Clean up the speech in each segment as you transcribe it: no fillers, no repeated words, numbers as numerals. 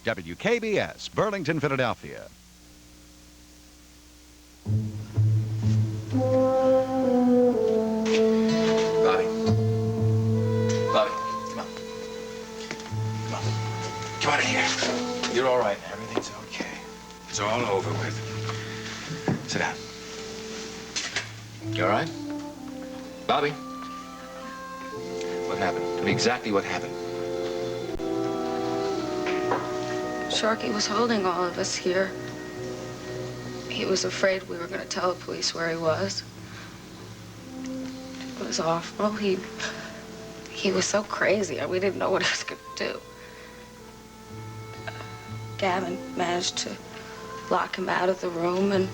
WKBS, Burlington, Philadelphia. Bobby. Bobby, come on. Come on. Come out of here. You're all right. Everything's okay. It's all over with. Sit down. You all right? Bobby? What happened? Tell me exactly what happened. Sharky was holding all of us here. He was afraid we were going to tell the police where he was. It was awful. He was so crazy. We didn't know what he was going to do. Gavin managed to lock him out of the room, and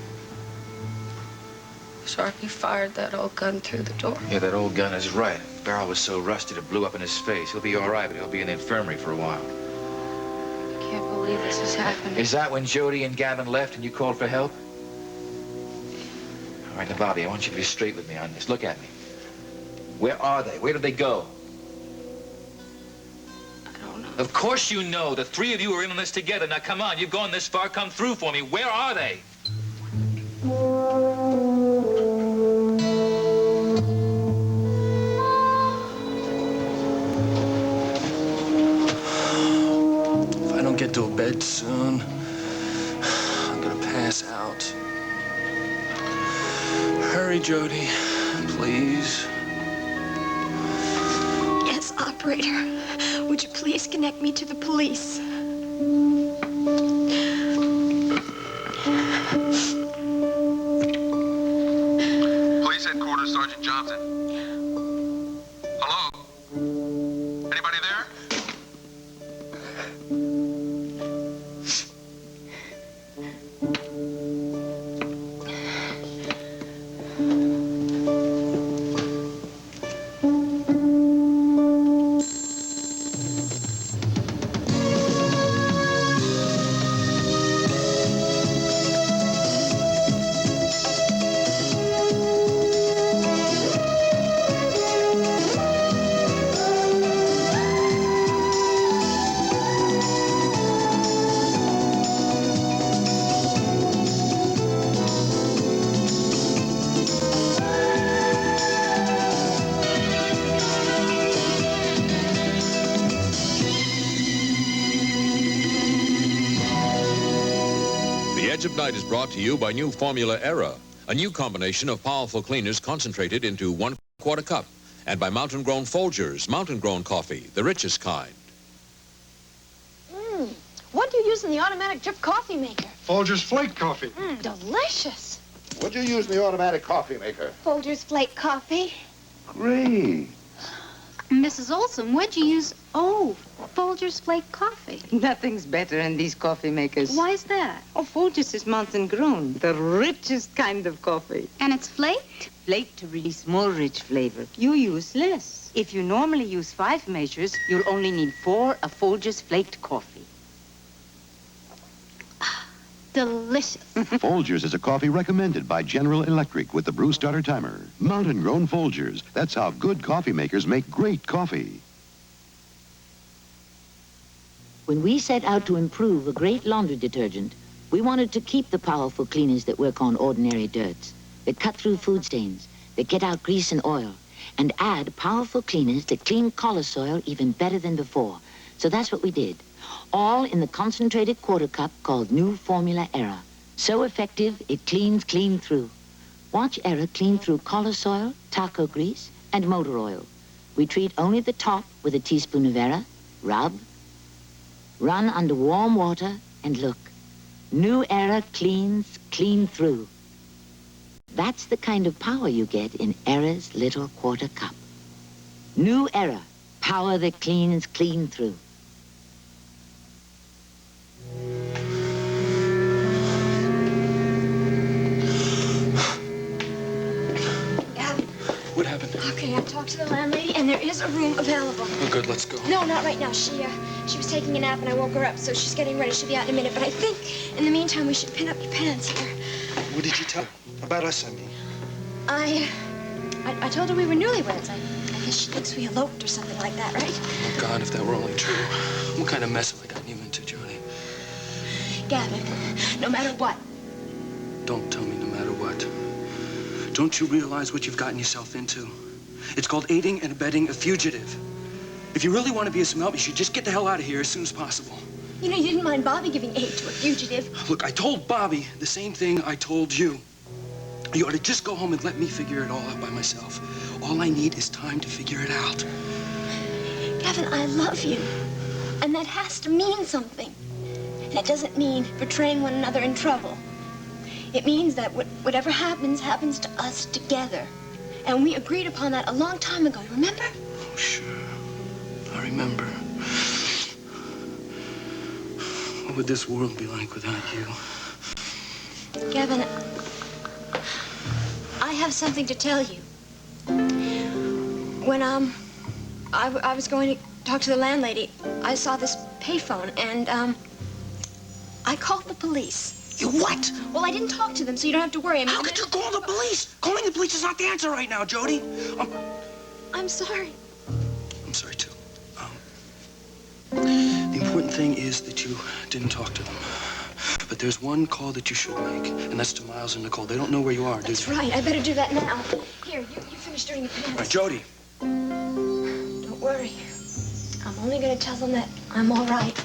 Sharky fired that old gun through the door. Yeah, that old gun is right. The barrel was so rusted it blew up in his face. He'll be all right, but he'll be in the infirmary for a while. I can't believe this is happening. Is that when Jody and Gavin left and you called for help? All right, now, Bobby, I want you to be straight with me on this. Look at me. Where are they? Where did they go? I don't know. Of course you know. The three of you are in on this together. Now, come on. You've gone this far. Come through for me. Where are they? If I don't get to a bed soon, I'm gonna pass out. Hurry, Jody, please. Yes, operator. Would you please connect me to the police? Police headquarters, Sergeant Johnson. Hello? Anybody there? Edge of Night is brought to you by new Formula Era, a new combination of powerful cleaners concentrated into 1/4 cup, and by Mountain Grown Folgers, Mountain Grown coffee, the richest kind. What do you use in the automatic drip coffee maker? Folgers Flake Coffee. Delicious. What'd you use in the automatic coffee maker? Folgers Flake Coffee. Great. Mrs. Olson, what'd you use? Oh, Folgers Flake Coffee. Nothing's better in these coffee makers. Why is that? Oh, Folgers is mountain grown, the richest kind of coffee. And it's flaked? Flaked to release more rich flavor. You use less. If you normally use 5 measures, you'll only need 4 of Folgers flaked coffee. Delicious. Folgers is a coffee recommended by General Electric with the brew starter timer. Mountain Grown Folgers. That's how good coffee makers make great coffee. When we set out to improve a great laundry detergent, we wanted to keep the powerful cleaners that work on ordinary dirts, that cut through food stains, that get out grease and oil, and add powerful cleaners that clean collar soil even better than before. So that's what we did. All in the concentrated 1/4 cup called New Formula Era. So effective, it cleans clean through. Watch Era clean through collar soil, taco grease, and motor oil. We treat only the top with a teaspoon of Era, rub, run under warm water, and look. New Era cleans clean through. That's the kind of power you get in Era's little 1/4 cup. New Era, power that cleans clean through. What happened? Okay, I've talked to the landlady, and there is a room available. Oh, good, let's go. No, not right now. She was taking a nap, and I woke her up, so she's getting ready. She'll be out in a minute. But I think, in the meantime, we should pin up your pants here. What did you tell her? About us, I mean. I told her we were newlyweds. I guess she thinks we eloped or something like that, right? Oh, God, if that were only true. What kind of mess have I gotten you into, Jody? Gavin, no matter what. Don't tell me no matter what. Don't you realize what you've gotten yourself into? It's called aiding and abetting a fugitive. If you really want to be of some help, you should just get the hell out of here as soon as possible. You know, you didn't mind Bobby giving aid to a fugitive. Look, I told Bobby the same thing I told you. You ought to just go home and let me figure it all out by myself. All I need is time to figure it out. Gavin, I love you. And that has to mean something. That doesn't mean betraying one another in trouble. It means that whatever happens, happens to us together. And we agreed upon that a long time ago, remember? Oh, sure. I remember. What would this world be like without you? Gavin, I have something to tell you. When, I was going to talk to the landlady, I saw this payphone, and, I called the police. You what? Well, I didn't talk to them, so you don't have to worry. How could you call the police? Calling the police is not the answer right now, Jody. I'm sorry. I'm sorry, too. The important thing is that you didn't talk to them. But there's one call that you should make, and that's to Miles and Nicole. They don't know where you are, do they? That's right. I better do that now. Here, you finish doing your pants. All right, Jody. Don't worry. I'm only going to tell them that I'm all right.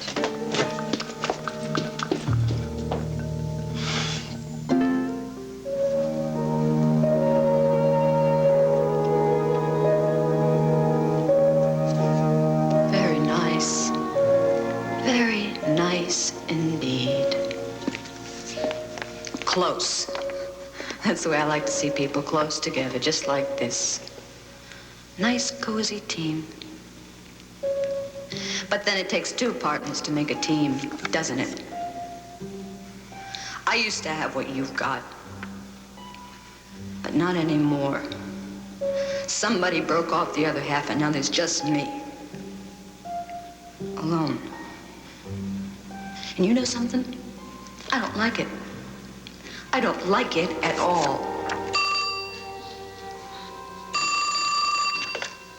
Very nice. Very nice indeed. Close. That's the way I like to see people close together, just like this. Nice, cozy team. But then it takes two partners to make a team, doesn't it? I used to have what you've got, but not anymore. Somebody broke off the other half, and now there's just me. Alone. And you know something? I don't like it. I don't like it at all.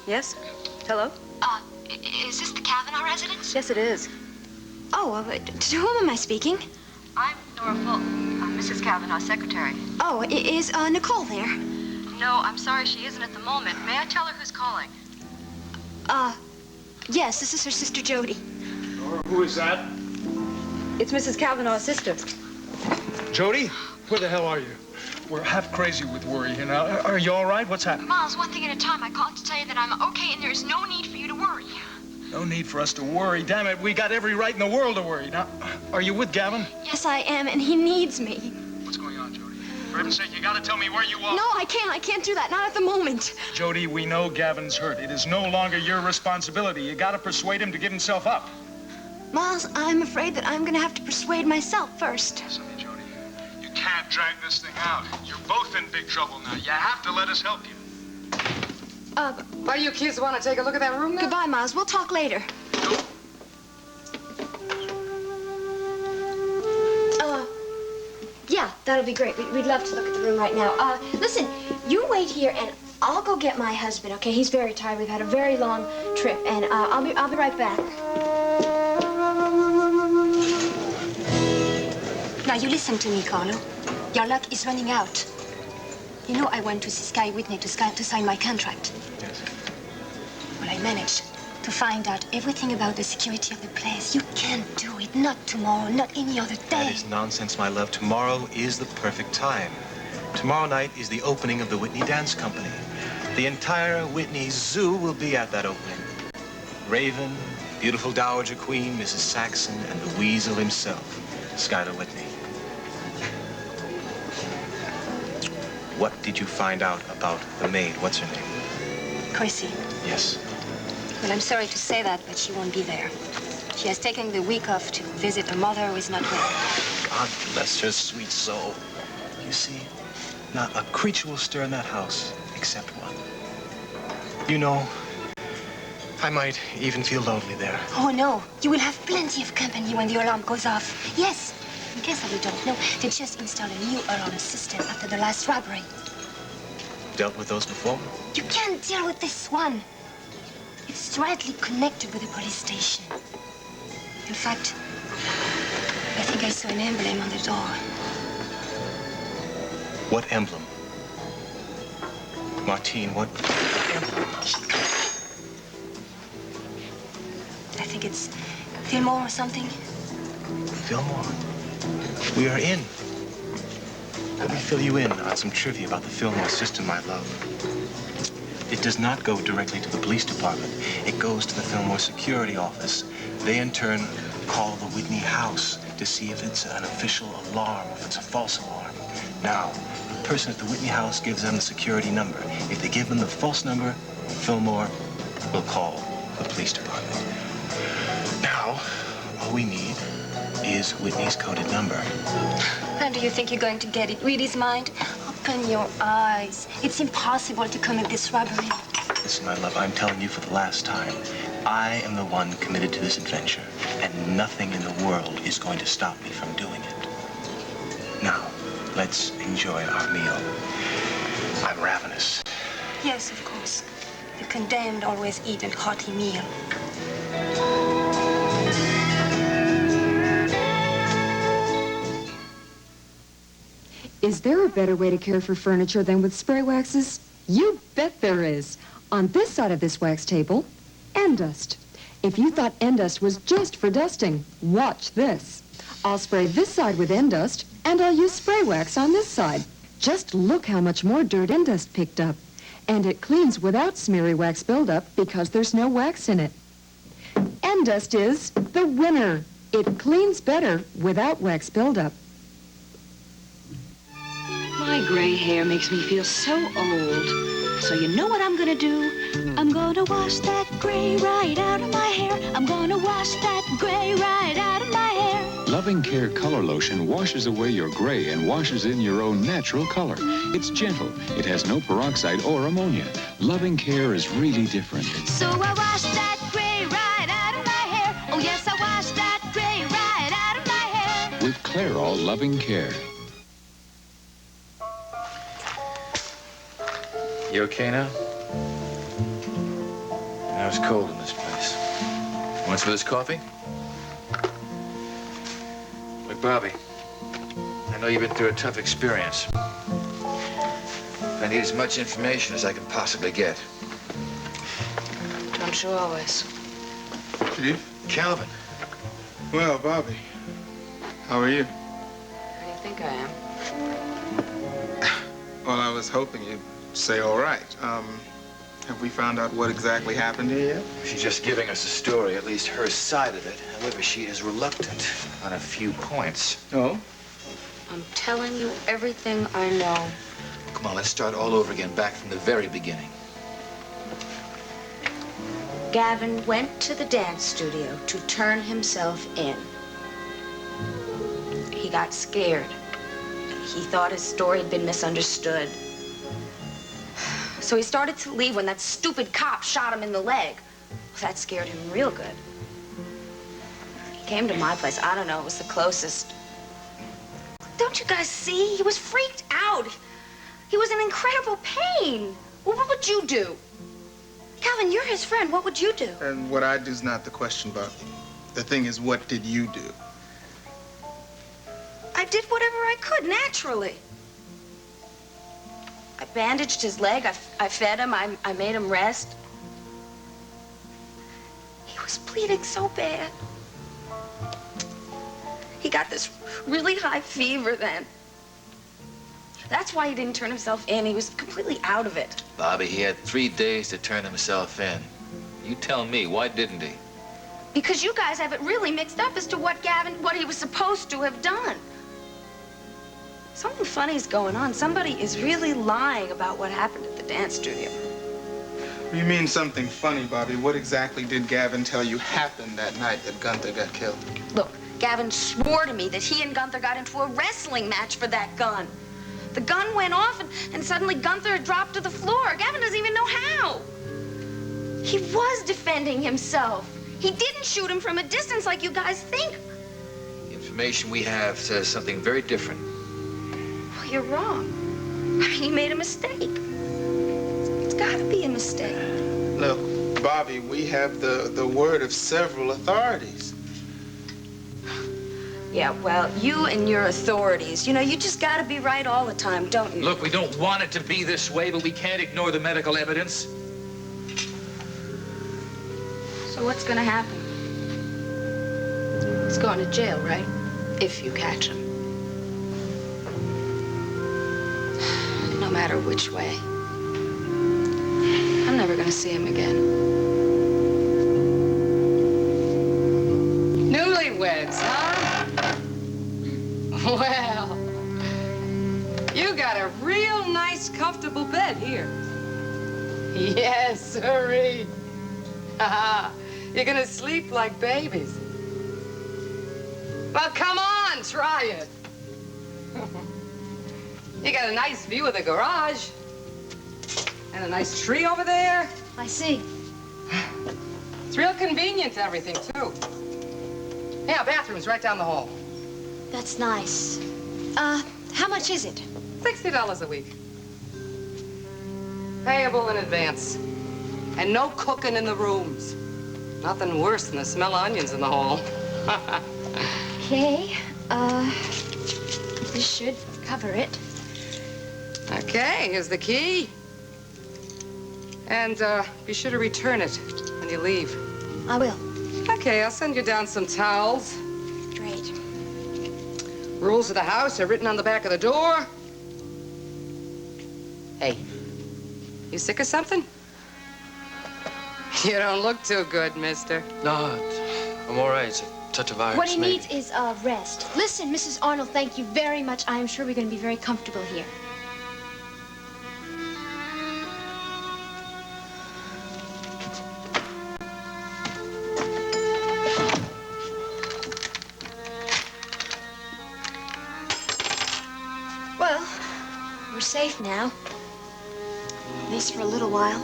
Yes? Hello? Is this the Kavanaugh residence? Yes, it is. Oh, to whom am I speaking? I'm Nora Fulton. Mrs. Kavanaugh's secretary. Oh, is Nicole there? No, I'm sorry she isn't at the moment. May I tell her who's calling? Yes, this is her sister Jody. Nora, who is that? It's Mrs. Kavanaugh's sister. Jody? Where the hell are you? We're half crazy with worry, you know. Are you all right? What's happening? Miles, one thing at a time. I called to tell you that I'm okay and there's no need for you to worry. No need for us to worry. Damn it, we got every right in the world to worry. Now, are you with Gavin? Yes, I am, and he needs me. What's going on, Jody? For heaven's sake, you gotta tell me where you are. No, I can't. I can't do that. Not at the moment. Jody, we know Gavin's hurt. It is no longer your responsibility. You gotta persuade him to give himself up. Miles, I'm afraid that I'm gonna have to persuade myself first. Listen to me, Jody. You can't drag this thing out. You're both in big trouble now. You have to let us help you. Why do you kids want to take a look at that room now? Goodbye, Miles. We'll talk later. Yeah, that'll be great. We'd love to look at the room right now. Listen, you wait here and I'll go get my husband, okay? He's very tired. We've had a very long trip, and I'll be right back. Now, you listen to me, Carlo. Your luck is running out. You know I went to see Sky Whitney to sign my contract. Yes. Well, I managed to find out everything about the security of the place. You can't do it. Not tomorrow, not any other day. That is nonsense, my love. Tomorrow is the perfect time. Tomorrow night is the opening of the Whitney Dance Company. The entire Whitney Zoo will be at that opening. Raven, beautiful Dowager Queen, Mrs. Saxon, and the Weasel himself, Schuyler Whitney. What did you find out about the maid? What's her name? Chrissy. Yes. Well, I'm sorry to say that, but she won't be there. She has taken the week off to visit her mother, who is not well. God bless her sweet soul. You see, not a creature will stir in that house except one. You know, I might even feel lonely there. Oh, no. You will have plenty of company when the alarm goes off. Yes. In case that you don't know, they just installed a new alarm system after the last robbery. Dealt with those before? You can't deal with this one. It's directly connected with the police station. In fact, I think I saw an emblem on the door. What emblem? Martine, what emblem? I think it's Fillmore or something. Fillmore? We are in. Let me fill you in on some trivia about the Fillmore system, my love. It does not go directly to the police department. It goes to the Fillmore security office. They, in turn, call the Whitney house to see if it's an official alarm, if it's a false alarm. Now, the person at the Whitney house gives them the security number. If they give them the false number, Fillmore will call the police department. Now, all we need is Whitney's coded number. How do you think you're going to get it? Read his mind? Open your eyes. It's impossible to commit this robbery. Listen, my love, I'm telling you for the last time. I am the one committed to this adventure, and nothing in the world is going to stop me from doing it. Now, let's enjoy our meal. I'm ravenous. Yes, of course. The condemned always eat a hearty meal. Is there a better way to care for furniture than with spray waxes? You bet there is. On this side of this wax table, Endust. If you thought Endust was just for dusting, watch this. I'll spray this side with Endust, and I'll use spray wax on this side. Just look how much more dirt Endust picked up. And it cleans without smeary wax buildup because there's no wax in it. Endust is the winner. It cleans better without wax buildup. My gray hair makes me feel so old. So you know what I'm gonna do? I'm gonna wash that gray right out of my hair. I'm gonna wash that gray right out of my hair. Loving Care Color Lotion washes away your gray and washes in your own natural color. It's gentle. It has no peroxide or ammonia. Loving Care is really different. So I wash that gray right out of my hair. Oh yes, I wash that gray right out of my hair. With Clairol Loving Care. You okay now? Now it's cold in this place. Want some of this coffee? Look, Bobby, I know you've been through a tough experience. I need as much information as I can possibly get. Don't you always? Chief? Calvin. Well, Bobby, how are you? How do you think I am? Well, I was hoping you'd say all right. Have we found out what exactly happened here yet? She's just giving us a story, at least her side of it. However, she is reluctant on a few points. Oh? I'm telling you everything I know. Come on, let's start all over again, back from the very beginning. Gavin went to the dance studio to turn himself in. He got scared. He thought his story had been misunderstood. So he started to leave when that stupid cop shot him in the leg. That scared him real good. He came to my place. I don't know, it was the closest. Don't you guys see? He was freaked out. He was in incredible pain. Well, what would you do? Calvin, you're his friend. What would you do? And what I do is not the question, Bobby. The thing is, what did you do? I did whatever I could, naturally. I bandaged his leg. I fed him. I made him rest. He was bleeding so bad. He got this really high fever then. That's why he didn't turn himself in. He was completely out of it. Bobby, he had 3 days to turn himself in. You tell me, why didn't he? Because you guys have it really mixed up as to what he was supposed to have done. Something funny's going on. Somebody is really lying about what happened at the dance studio. You mean something funny, Bobby? What exactly did Gavin tell you happened that night that Gunther got killed? Look, Gavin swore to me that he and Gunther got into a wrestling match for that gun. The gun went off and suddenly Gunther had dropped to the floor. Gavin doesn't even know how. He was defending himself. He didn't shoot him from a distance like you guys think. The information we have says something very different. Well, you're wrong. I mean, he made a mistake. It's got to be a mistake. Look, Bobby, we have the word of several authorities. Yeah, well, you and your authorities, you know, you just gotta be right all the time, don't you? Look, we don't want it to be this way, but we can't ignore the medical evidence. So what's gonna happen? He's going to jail, right? If you catch him. No matter which way. I'm never gonna see him again. Newlyweds, huh? Well, you got a real nice, comfortable bed here. Yes, sirree. You're gonna sleep like babies. Well, come on, try it. You got a nice view of the garage. And a nice tree over there. I see. It's real convenient, everything, too. Yeah, bathroom's right down the hall. That's nice. How much is it? $60 a week. Payable in advance. And no cooking in the rooms. Nothing worse than the smell of onions in the hall. Okay, this should cover it. Okay, here's the key. And be sure to return it when you leave. I will. Okay, I'll send you down some towels. Great. Rules of the house are written on the back of the door. Hey, you sick of something? You don't look too good, mister. No, I'm all right. It's a touch of virus, What he maybe. needs is rest. Listen, Mrs. Arnold, thank you very much. I am sure we're going to be very comfortable here. Well, we're safe now. At least for a little while.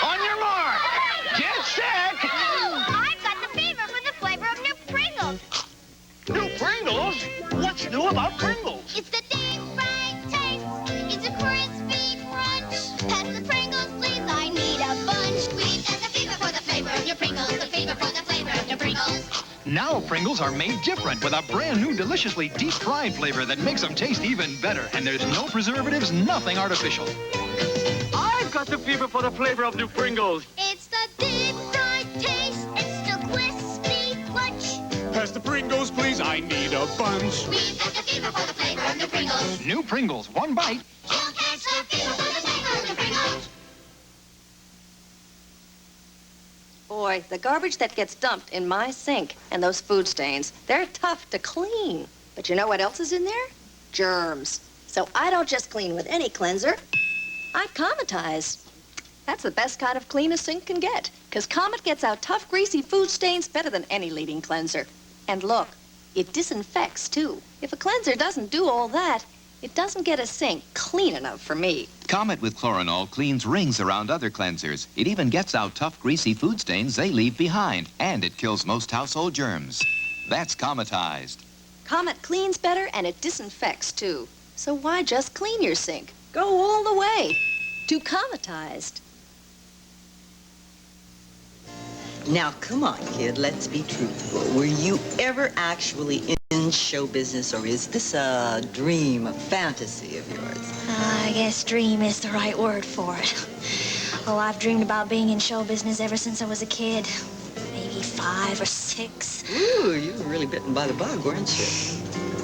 On your mark, get set. I've got the fever for the flavor of new Pringles. New Pringles? What's new about Pringles? It's the deep fried taste. It's a crispy crunch. Pass the Pringles, please. I need a bunch. We've got the fever for the flavor of your Pringles. The fever for the flavor of your Pringles. Now Pringles are made different with a brand new deliciously deep-fried flavor that makes them taste even better. And there's no preservatives, nothing artificial. I've got the fever for the flavor of new Pringles. It's the deep fried taste. It's the crispy crunch. Pass the Pringles, please. I need a bunch. We've got the fever for the flavor of new Pringles. New Pringles, one bite. You'll catch the fever for the flavor of new Pringles. Boy, the garbage that gets dumped in my sink and those food stains, they're tough to clean. But you know what else is in there? Germs. So I don't just clean with any cleanser. I Cometize. That's the best kind of clean a sink can get, because Comet gets out tough, greasy food stains better than any leading cleanser. And look, it disinfects, too. If a cleanser doesn't do all that, it doesn't get a sink clean enough for me. Comet with Chloranol cleans rings around other cleansers. It even gets out tough, greasy food stains they leave behind. And it kills most household germs. That's Cometized. Comet cleans better and it disinfects, too. So why just clean your sink? Go all the way to Cometized. Now, come on, kid, let's be truthful. Were you ever actually in show business, or is this a dream, a fantasy of yours? I guess dream is the right word for it. Oh, I've dreamed about being in show business ever since I was a kid. Maybe 5 or 6. Ooh, you were really bitten by the bug, weren't you?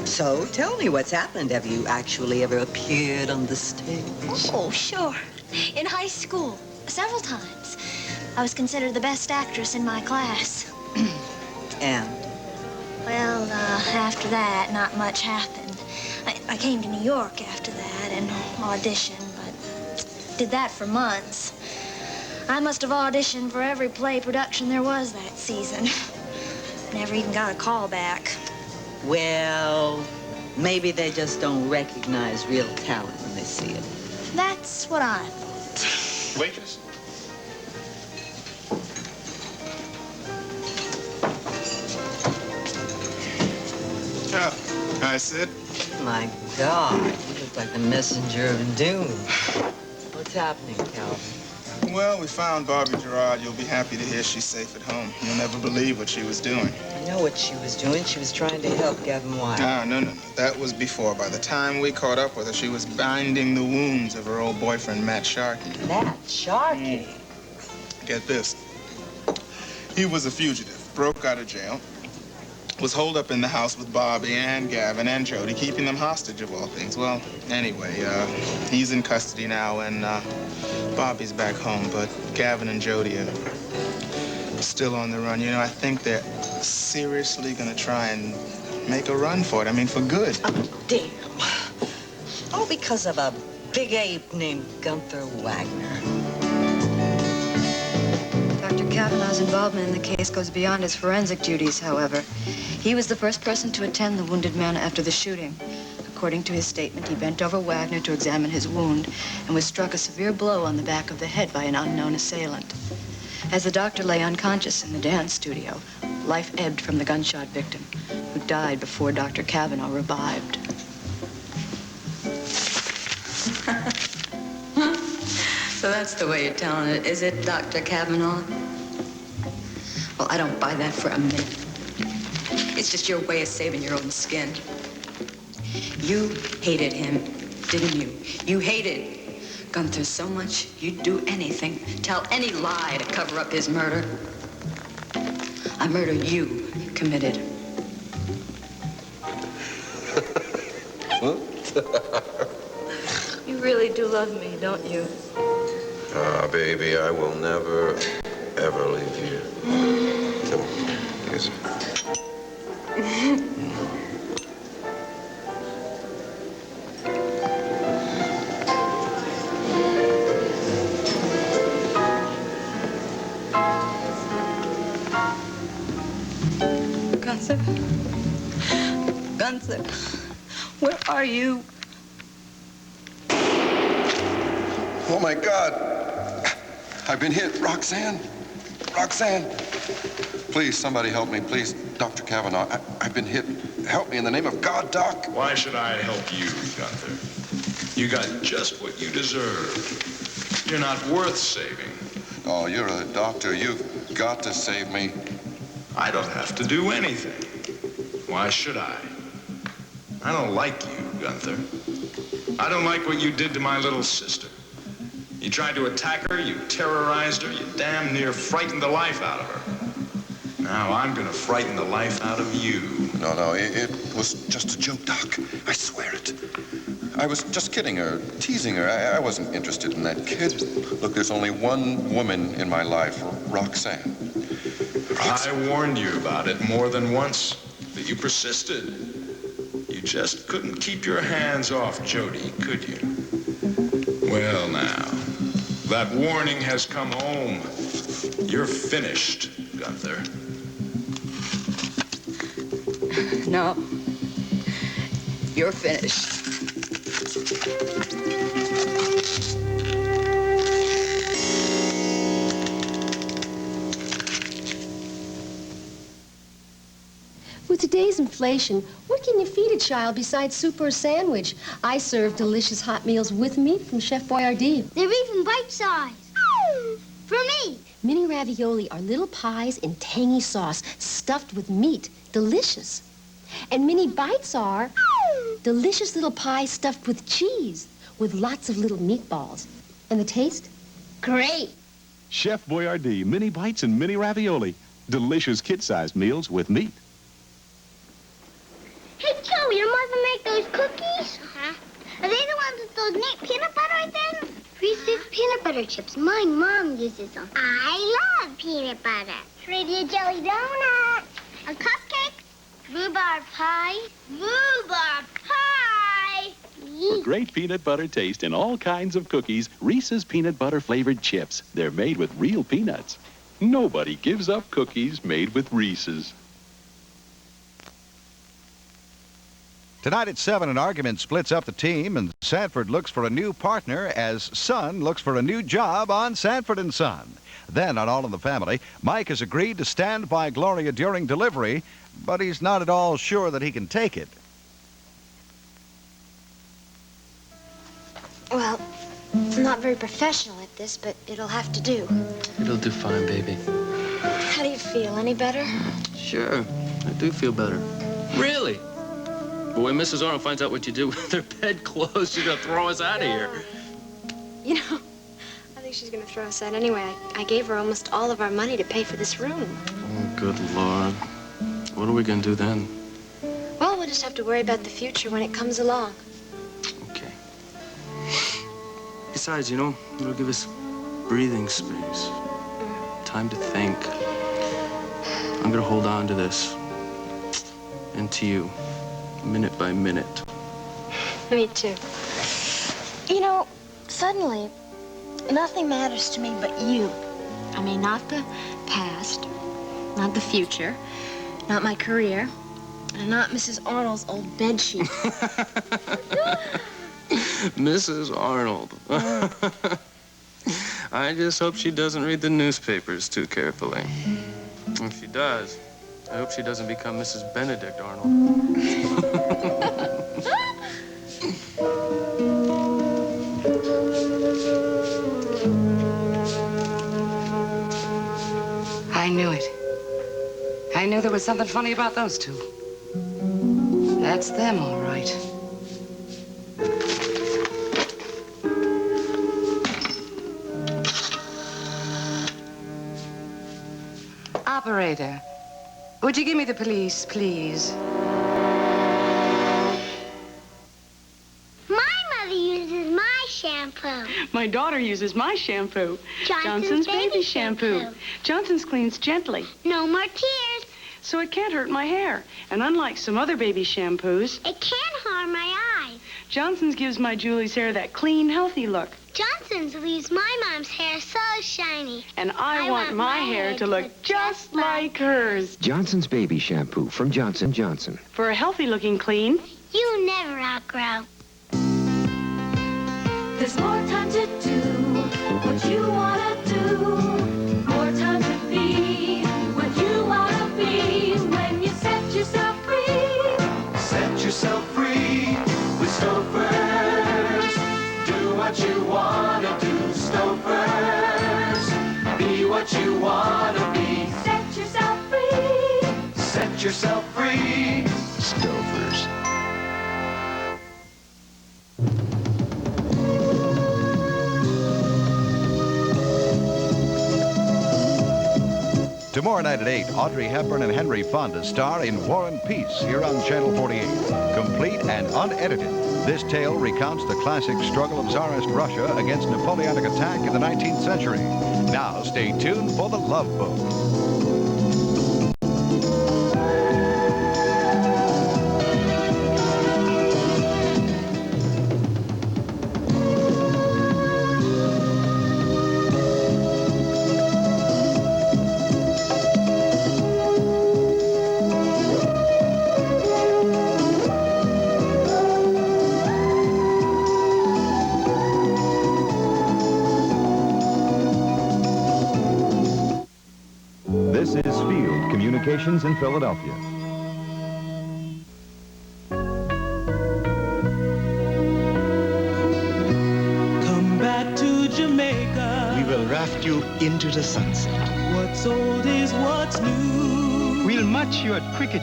So, tell me what's happened. Have you actually ever appeared on the stage? Oh, sure. In high school, several times. I was considered the best actress in my class. And? Well, after that, not much happened. I came to New York after that and auditioned, but did that for months. I must have auditioned for every play production there was that season. Never even got a call back. Well, maybe they just don't recognize real talent when they see it. That's what I thought. Waitress. Oh, hi, Sid. My God, you look like the messenger of doom. What's happening, Calvin? Well, we found Bobby Gerard. You'll be happy to hear she's safe at home. You'll never believe what she was doing. I know what she was doing. She was trying to help Gavin Wyatt. Ah, no. That was before. By the time we caught up with her, she was binding the wounds of her old boyfriend, Matt Sharkey. Matt Sharkey? Get this. He was a fugitive, broke out of jail, was holed up in the house with Bobby and Gavin and Jody, keeping them hostage of all things. Well, anyway, he's in custody now, and Bobby's back home, but Gavin and Jody are still on the run. You know, I think they're seriously gonna try and make a run for it. I mean, for good. Oh, damn. All because of a big ape named Gunther Wagner. Dr. Kavanaugh's involvement in the case goes beyond his forensic duties, however. He was the first person to attend the wounded man after the shooting. According to his statement, he bent over Wagner to examine his wound and was struck a severe blow on the back of the head by an unknown assailant. As the doctor lay unconscious in the dance studio, life ebbed from the gunshot victim, who died before Dr. Kavanaugh revived. So that's the way you're telling it, is it, Dr. Kavanaugh? Well, I don't buy that for a minute. It's just your way of saving your own skin. You hated him, didn't you? You hated Gunther so much you'd do anything, tell any lie to cover up his murder. A murder you committed. You really do love me, don't you? Ah, baby, I will never, ever leave you. Come on, kiss me. Gunther? Gunther, where are you? Oh, my God. I've been hit. Roxanne. Roxanne. Please, somebody help me. Please, Dr. Kavanaugh. I've been hit. Help me in the name of God, Doc. Why should I help you, Gunther? You got just what you deserve. You're not worth saving. Oh, you're a doctor. You've got to save me. I don't have to do anything. Why should I? I don't like you, Gunther. I don't like what you did to my little sister. You tried to attack her, you terrorized her, you damn near frightened the life out of her. Now I'm gonna frighten the life out of you. No, it was just a joke, Doc. I swear it. I was just kidding her, teasing her. I wasn't interested in that kid. Look, there's only one woman in my life, Roxanne. I warned you about it more than once, but you persisted. You just couldn't keep your hands off Jody, could you? Well, now, that warning has come home. You're finished, Gunther. No, you're finished. With today's inflation, what can you feed a child besides soup or a sandwich? I serve delicious hot meals with meat from Chef Boyardee. They're even bite-sized. For me. Mini ravioli are little pies in tangy sauce stuffed with meat. Delicious. And mini bites are delicious little pies stuffed with cheese with lots of little meatballs. And the taste? Great. Chef Boyardee, mini bites and mini ravioli. Delicious kid-sized meals with meat. Hey, Joey, your mother make those cookies? Uh-huh. Are they the ones with those neat peanut butter in them? Reese's peanut butter chips. My mom uses them. I love peanut butter. Ready a jelly donut. A cupcake. Rhubarb pie. Rhubarb pie. For great peanut butter taste in all kinds of cookies, Reese's peanut butter flavored chips. They're made with real peanuts. Nobody gives up cookies made with Reese's. Tonight at 7, an argument splits up the team, and Sanford looks for a new partner as Son looks for a new job on Sanford & Son. Then on All in the Family, Mike has agreed to stand by Gloria during delivery, but he's not at all sure that he can take it. Well, I'm not very professional at about this, but it'll have to do. It'll do fine, baby. How do you feel? Any better? Sure, I do feel better. Really? But when Mrs. Arnold finds out what you did with her bedclothes, she's gonna throw us out of here. You know, I think she's gonna throw us out anyway. I gave her almost all of our money to pay for this room. Oh, good Lord. What are we gonna do then? Well, we'll just have to worry about the future when it comes along. Okay. Besides, you know, it'll give us breathing space. Time to think. I'm gonna hold on to this. And to you. Minute by minute. Me too. You know, suddenly, nothing matters to me but you. I mean, not the past, not the future, not my career, and not Mrs. Arnold's old bedsheet. Mrs. Arnold. I just hope she doesn't read the newspapers too carefully. If she does, I hope she doesn't become Mrs. Benedict Arnold. I knew it. I knew there was something funny about those two. That's them, all right. Operator, would you give me the police, please? My mother uses my shampoo. My daughter uses my shampoo. Johnson's baby shampoo. Johnson's cleans gently. No more tears. So it can't hurt my hair. And unlike some other baby shampoos, It can't harm my eyes. Johnson's gives my Julie's hair that clean, healthy look. Johnson's leaves my mom's hair so shiny. And I want my hair to look just like hers. Johnson's Baby Shampoo from Johnson & Johnson. For a healthy-looking clean. You never outgrow. There's more time to do what you want to do. More time to be what you want to be. When you set yourself free. Set yourself free with Stouffer's. Do what you want to do, Stouffer's. Be what you want to be. Set yourself free. Set yourself free. Stouffer's. Tomorrow night at 8, Audrey Hepburn and Henry Fonda star in War and Peace here on Channel 48. Complete and unedited, this tale recounts the classic struggle of Tsarist Russia against Napoleonic attack in the 19th century. Now, stay tuned for The Love Boat. This is Field Communications in Philadelphia. Come back to Jamaica. We will raft you into the sunset. What's old is what's new. We'll match you at cricket.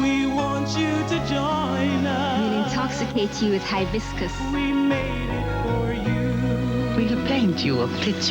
We want you to join us. We'll intoxicate you with hibiscus. We made it for you. We'll paint you a picture